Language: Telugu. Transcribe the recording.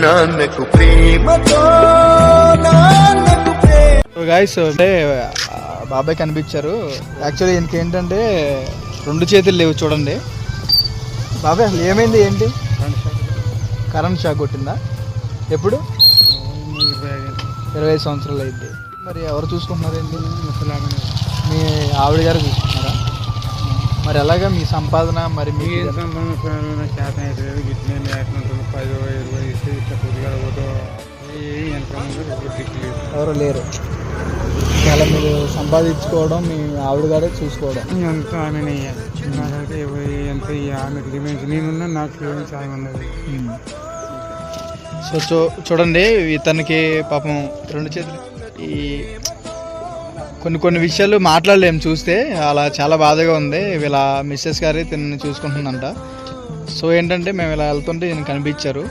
నాన్నకు ప్రేమతో గాయస్ అంటే బాబాయ్ కనిపించారు. యాక్చువల్లీ ఇంకేంటంటే 2 చేతులు లేవు చూడండి. బాబాయ్ అసలు ఏమైంది ఏంటి? కరెంట్ షాక్ కొట్టిందా? ఎప్పుడు? 25 సంవత్సరాలు అయింది. మరి ఎవరు చూసుకుంటున్నారు ఏంటి? మీ ఆవిడ గారు చూసుకుంటున్నారా? మరి ఎలాగా మీ సంపాదన? మరి మీ ఎవరు లేరు. చాలా మీరు సంపాదించుకోవడం, మీ ఆవిడ గారే చూసుకోవడం. ఎంత నాకైతే ఎంత నేనున్నా నాకు సాయం ఉన్నది. సో చూడండి ఇతనికి పాపం 2 చేతులు. ఈ కొన్ని విషయాలు మాట్లాడలేము చూస్తే, అలా చాలా బాధగా ఉంది. వీళ్ళ మిస్సెస్ గారే తిని చూసుకుంటుందంట. సో ఏంటంటే మేము ఇలా వెళ్తుంటే ఈయన కనిపించారు.